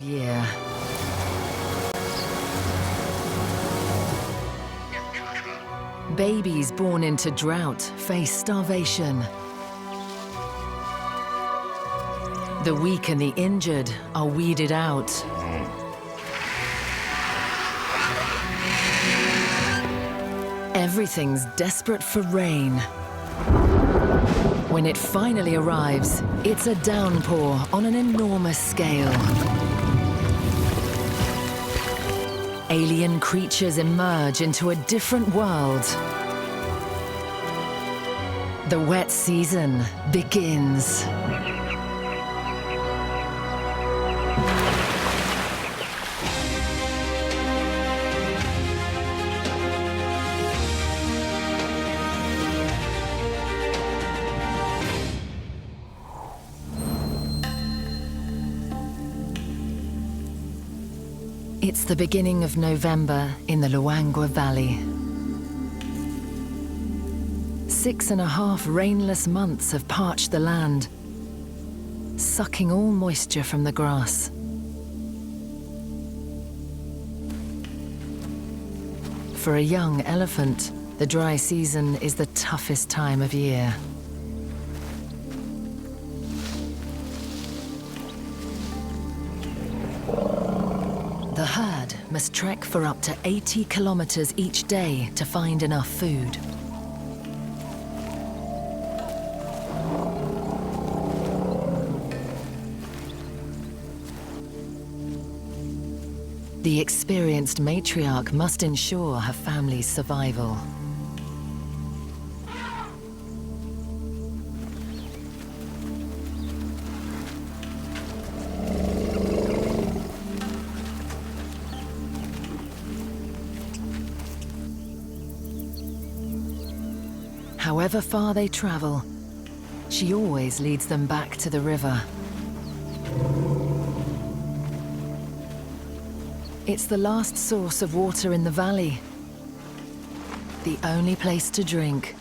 year. Babies born into drought face starvation. The weak and the injured are weeded out. Everything's desperate for rain. When it finally arrives, it's a downpour on an enormous scale. Alien creatures emerge into a different world. The wet season begins. It's the beginning of November in the Luangwa Valley. 6.5 rainless months have parched the land, sucking all moisture from the grass. For a young elephant, the dry season is the toughest time of year. The herd must trek for up to 80 kilometers each day to find enough food. The experienced matriarch must ensure her family's survival. However far they travel, she always leads them back to the river. It's the last source of water in the valley, the only place to drink.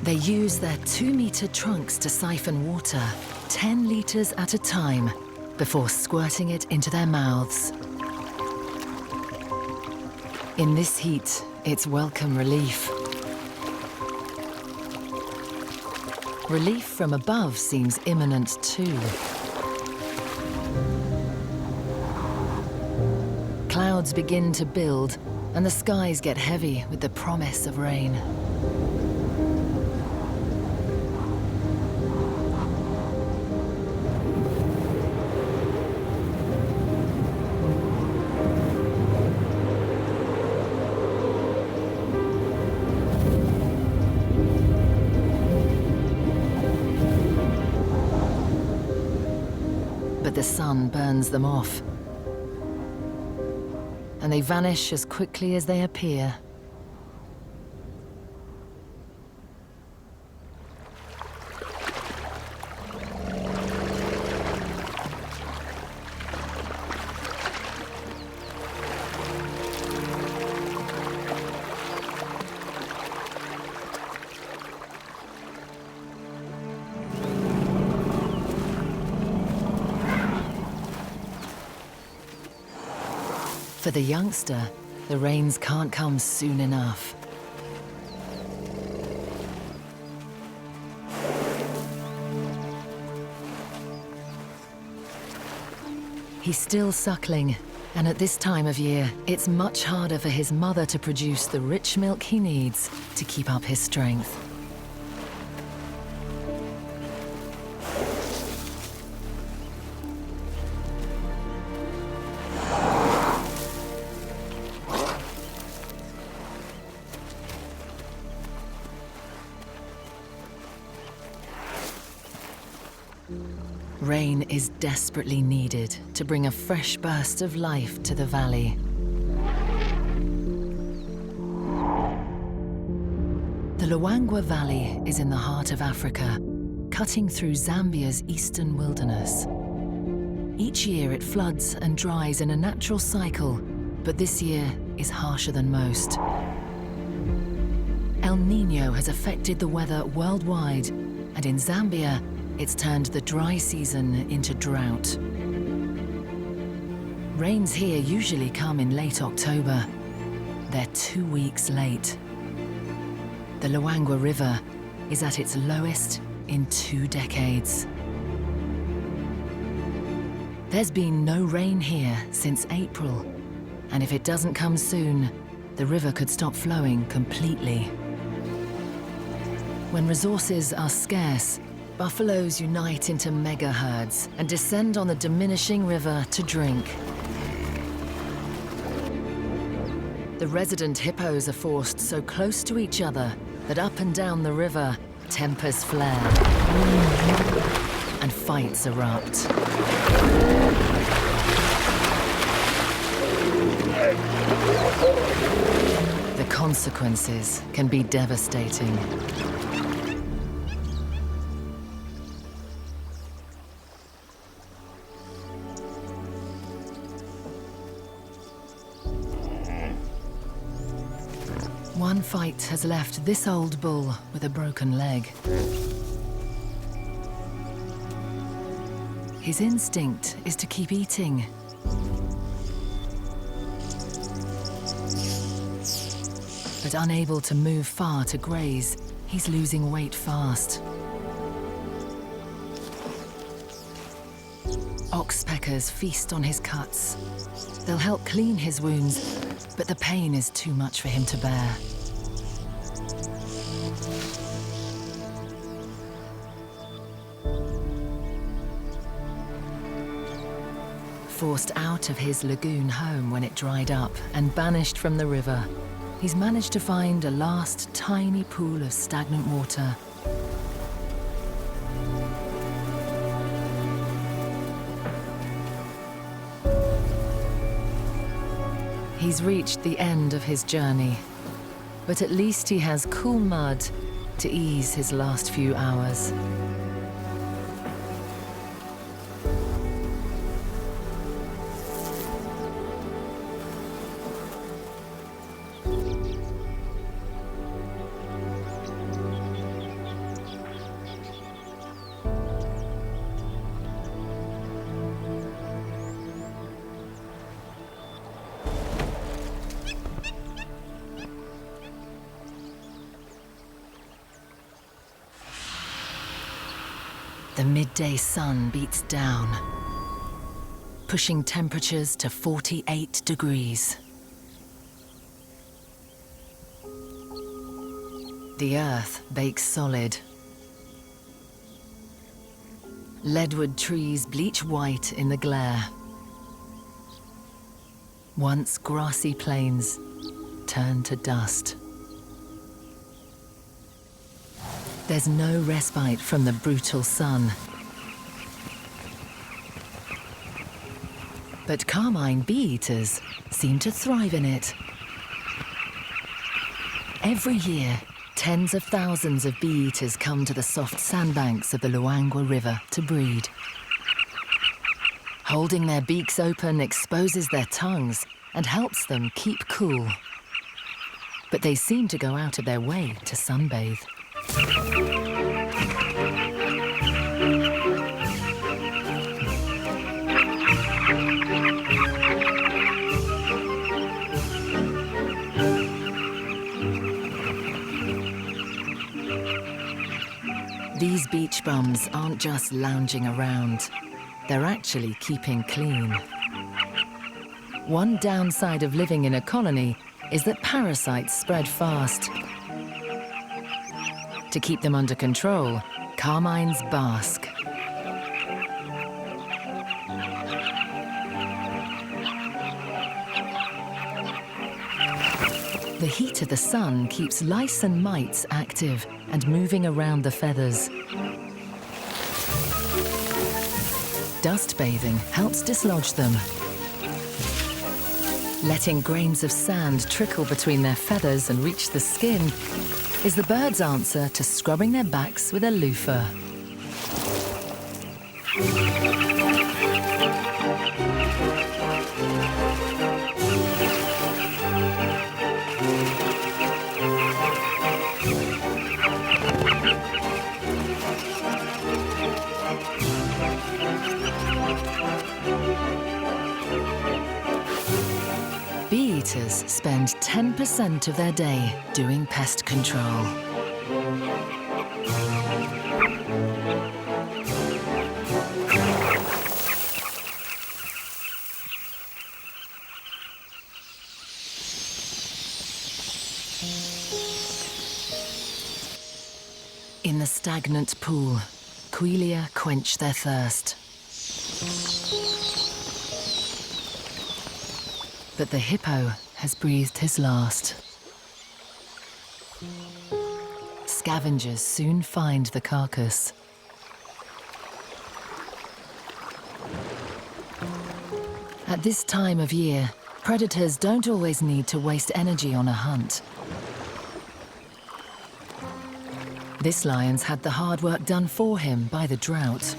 They use their 2-meter trunks to siphon water, 10 liters at a time, before squirting it into their mouths. In this heat, it's welcome relief. Relief from above seems imminent too. Clouds begin to build, and the skies get heavy with the promise of rain. But the sun burns them off, and they vanish as quickly as they appear. For the youngster, the rains can't come soon enough. He's still suckling, and at this time of year, it's much harder for his mother to produce the rich milk he needs to keep up his strength. Rain is desperately needed to bring a fresh burst of life to the valley. The Luangwa Valley is in the heart of Africa, cutting through Zambia's eastern wilderness. Each year it floods and dries in a natural cycle, but this year is harsher than most. El Niño has affected the weather worldwide, and in Zambia, it's turned the dry season into drought. Rains here usually come in late October. They're 2 weeks late. The Luangwa River is at its lowest in 2 decades. There's been no rain here since April, and if it doesn't come soon, the river could stop flowing completely. When resources are scarce, buffaloes unite into mega herds and descend on the diminishing river to drink. The resident hippos are forced so close to each other that up and down the river, tempers flare and fights erupt. The consequences can be devastating. One fight has left this old bull with a broken leg. His instinct is to keep eating. But unable to move far to graze, he's losing weight fast. Oxpeckers feast on his cuts. They'll help clean his wounds, but the pain is too much for him to bear. Forced out of his lagoon home when it dried up and banished from the river, he's managed to find a last tiny pool of stagnant water. He's reached the end of his journey, but at least he has cool mud to ease his last few hours. The midday sun beats down, pushing temperatures to 48 degrees. The earth bakes solid. Leadwood trees bleach white in the glare. Once grassy plains turn to dust. There's no respite from the brutal sun. But carmine bee-eaters seem to thrive in it. Every year, tens of thousands of bee-eaters come to the soft sandbanks of the Luangwa River to breed. Holding their beaks open exposes their tongues and helps them keep cool. But they seem to go out of their way to sunbathe. These beach bums aren't just lounging around, they're actually keeping clean. One downside of living in a colony is that parasites spread fast. To keep them under control, carmines bask. The heat of the sun keeps lice and mites active and moving around the feathers. Dust bathing helps dislodge them. Letting grains of sand trickle between their feathers and reach the skin is the bird's answer to scrubbing their backs with a loofah. Bee-eaters spend 10% of their day doing pest control. In the stagnant pool, Quelea quench their thirst. But the hippo has breathed his last. Scavengers soon find the carcass. At this time of year, predators don't always need to waste energy on a hunt. This lion's had the hard work done for him by the drought.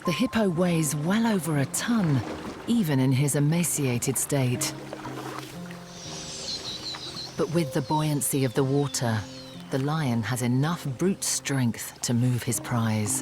The hippo weighs well over a ton, even in his emaciated state. But with the buoyancy of the water, the lion has enough brute strength to move his prize.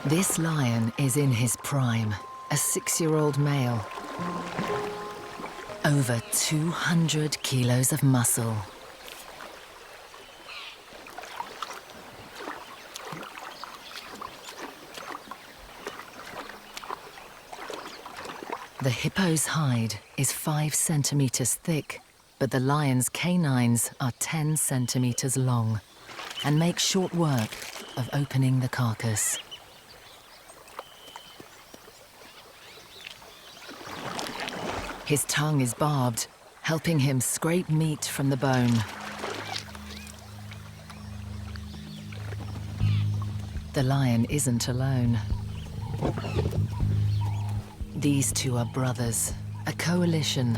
This lion is in his prime, a 6-year-old male. Over 200 kilos of muscle. The hippo's hide is 5 centimeters thick, but the lion's canines are 10 centimeters long and make short work of opening the carcass. His tongue is barbed, helping him scrape meat from the bone. The lion isn't alone. These two are brothers, a coalition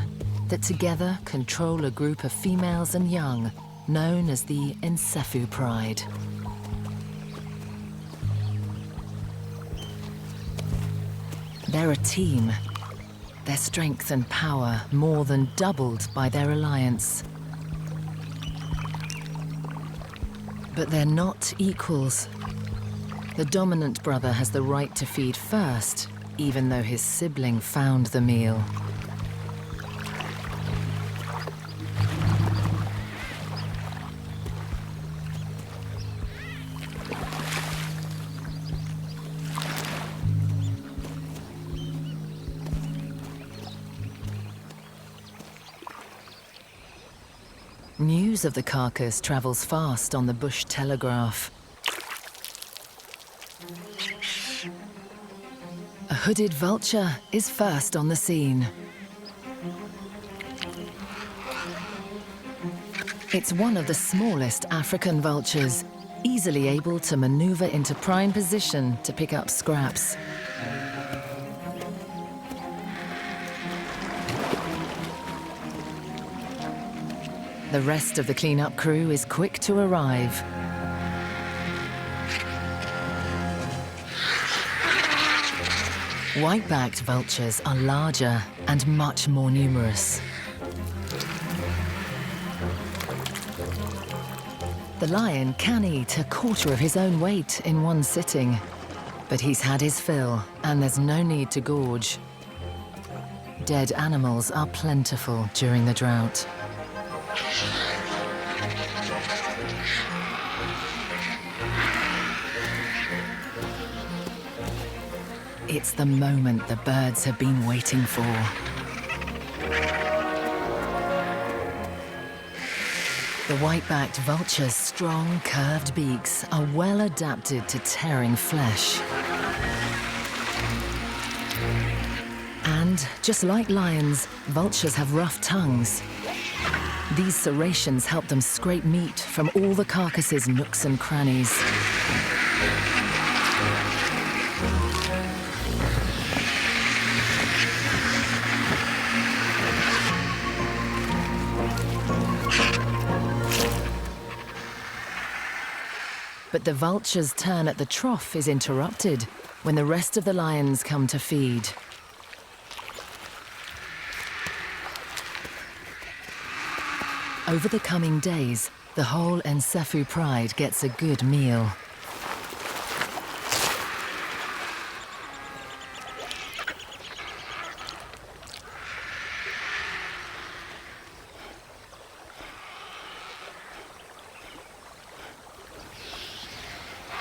that together control a group of females and young known as the Nsephu Pride. They're a team. Their strength and power more than doubled by their alliance. But they're not equals. The dominant brother has the right to feed first, even though his sibling found the meal. News of the carcass travels fast on the bush telegraph. A hooded vulture is first on the scene. It's one of the smallest African vultures, easily able to maneuver into prime position to pick up scraps. The rest of the cleanup crew is quick to arrive. White-backed vultures are larger and much more numerous. The lion can eat a quarter of his own weight in one sitting, but he's had his fill and there's no need to gorge. Dead animals are plentiful during the drought. It's the moment the birds have been waiting for. The white-backed vulture's strong, curved beaks are well adapted to tearing flesh. And, just like lions, vultures have rough tongues. These serrations help them scrape meat from all the carcass's nooks and crannies. But the vulture's turn at the trough is interrupted when the rest of the lions come to feed. Over the coming days, the whole Nsephu pride gets a good meal.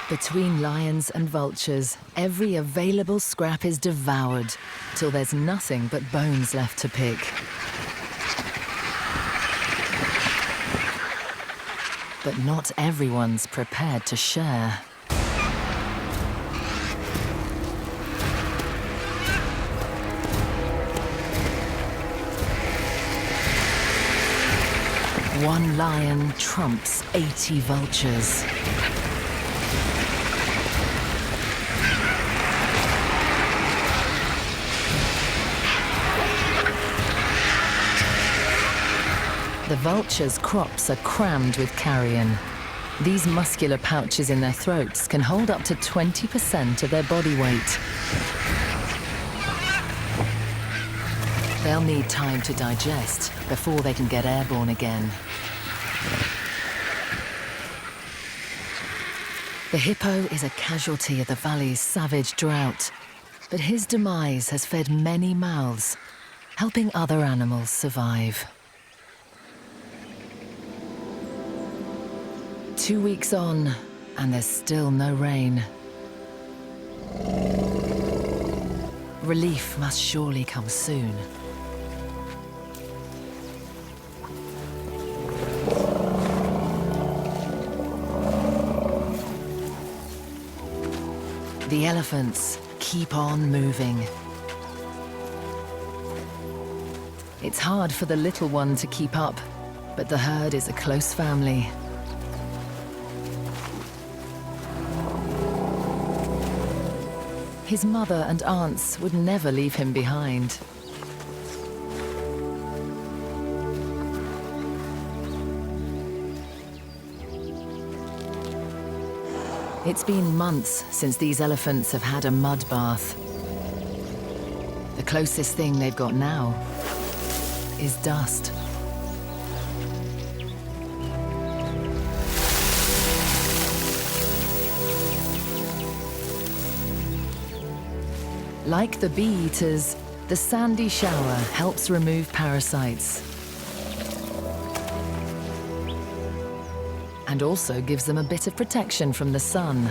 Between lions and vultures, every available scrap is devoured, till there's nothing but bones left to pick. But not everyone's prepared to share. One lion trumps 80 vultures. The vultures' crops are crammed with carrion. These muscular pouches in their throats can hold up to 20% of their body weight. They'll need time to digest before they can get airborne again. The hippo is a casualty of the valley's savage drought, but his demise has fed many mouths, helping other animals survive. 2 weeks on, and there's still no rain. Relief must surely come soon. The elephants keep on moving. It's hard for the little one to keep up, but the herd is a close family. His mother and aunts would never leave him behind. It's been months since these elephants have had a mud bath. The closest thing they've got now is dust. Like the bee-eaters, the sandy shower helps remove parasites and also gives them a bit of protection from the sun.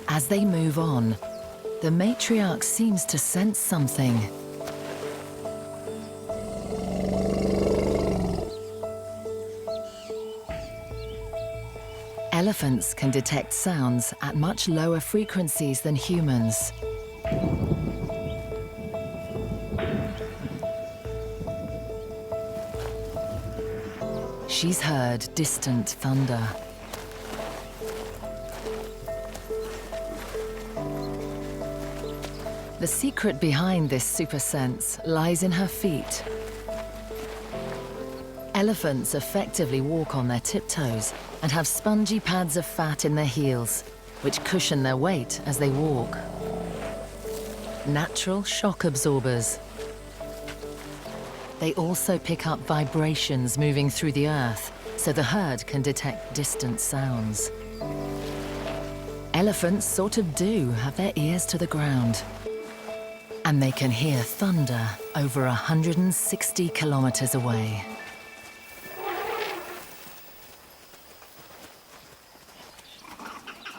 As they move on, the matriarch seems to sense something. Elephants can detect sounds at much lower frequencies than humans. She's heard distant thunder. The secret behind this super sense lies in her feet. Elephants effectively walk on their tiptoes and have spongy pads of fat in their heels, which cushion their weight as they walk. Natural shock absorbers. They also pick up vibrations moving through the earth, so the herd can detect distant sounds. Elephants sort of do have their ears to the ground. And they can hear thunder over 160 kilometers away.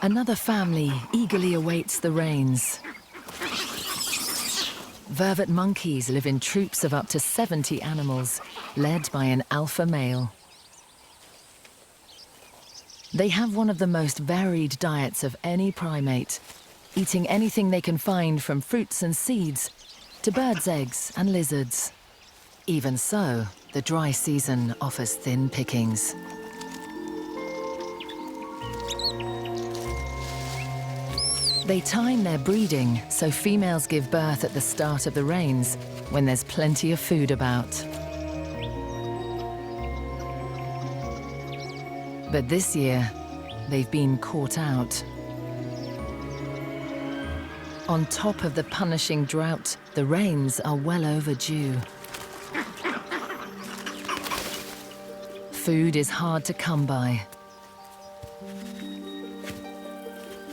Another family eagerly awaits the rains. Vervet monkeys live in troops of up to 70 animals, led by an alpha male. They have one of the most varied diets of any primate, eating anything they can find from fruits and seeds to birds' eggs and lizards. Even so, the dry season offers thin pickings. They time their breeding so females give birth at the start of the rains, when there's plenty of food about. But this year, they've been caught out. On top of the punishing drought, the rains are well overdue. Food is hard to come by.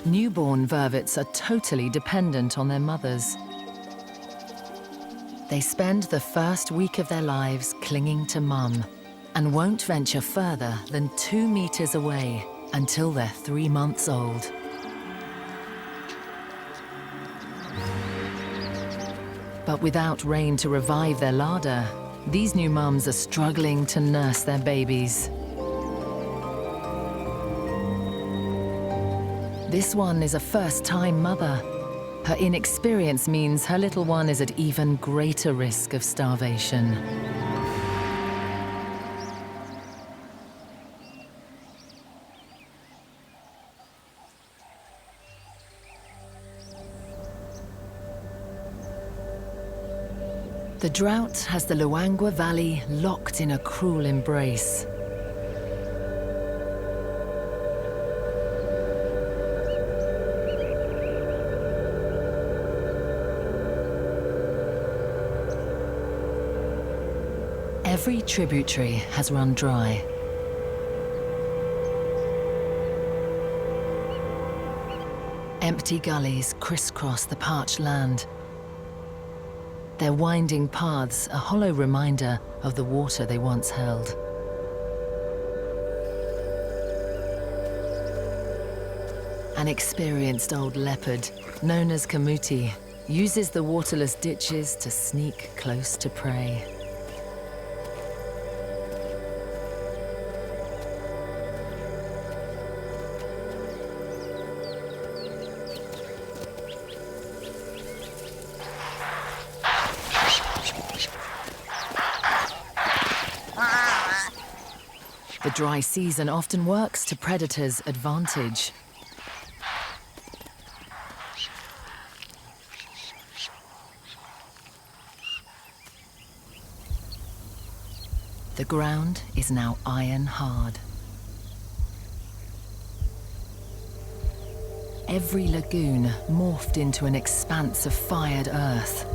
Newborn vervets are totally dependent on their mothers. They spend the first week of their lives clinging to mum and won't venture further than 2 meters away until they're 3 months old. But without rain to revive their larder, these new mums are struggling to nurse their babies. This one is a first-time mother. Her inexperience means her little one is at even greater risk of starvation. The drought has the Luangwa Valley locked in a cruel embrace. Every tributary has run dry. Empty gullies crisscross the parched land. Their winding paths a hollow reminder of the water they once held. An experienced old leopard, known as Kamuti, uses the waterless ditches to sneak close to prey. The dry season often works to predators' advantage. The ground is now iron hard. Every lagoon morphed into an expanse of fired earth.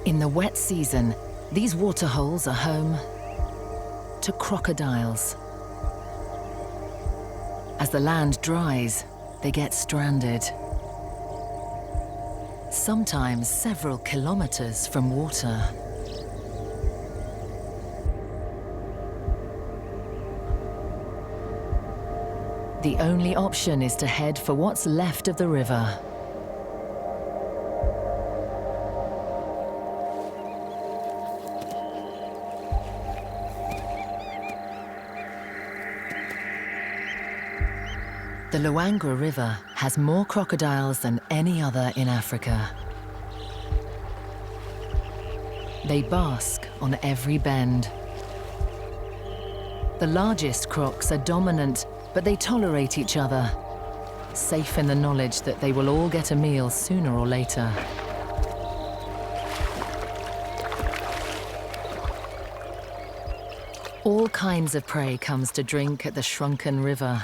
In the wet season, these waterholes are home to crocodiles. As the land dries, they get stranded. Sometimes several kilometers from water. The only option is to head for what's left of the river. The Luangwa River has more crocodiles than any other in Africa. They bask on every bend. The largest crocs are dominant, but they tolerate each other, safe in the knowledge that they will all get a meal sooner or later. kinds of prey comes to drink at the shrunken river.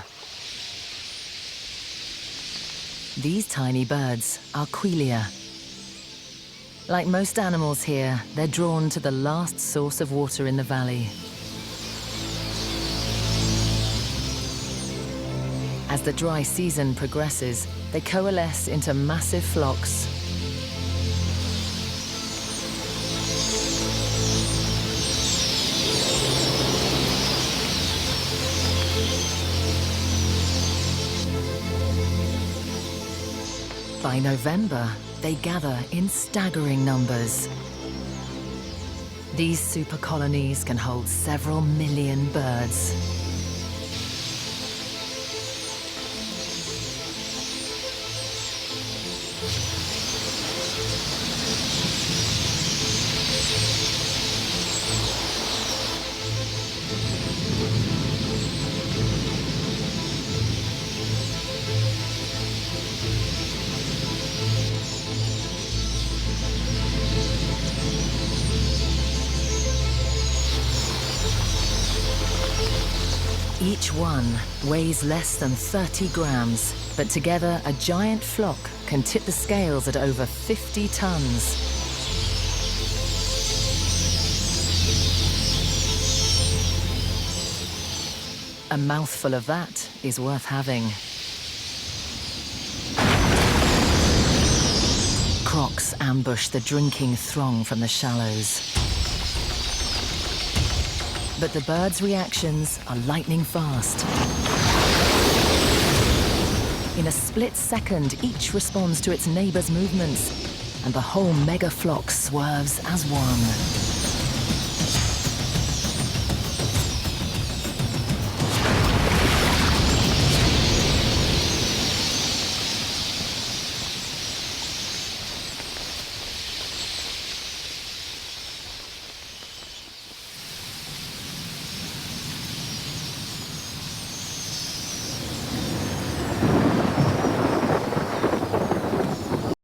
These tiny birds are quelea. Like most animals here, they're drawn to the last source of water in the valley. As the dry season progresses, they coalesce into massive flocks. By November, they gather in staggering numbers. These super colonies can hold several million birds. Each one weighs less than 30 grams, but together a giant flock can tip the scales at over 50 tons. A mouthful of that is worth having. Crocs ambush the drinking throng from the shallows. But the birds' reactions are lightning fast. In a split second, each responds to its neighbor's movements, and the whole mega flock swerves as one.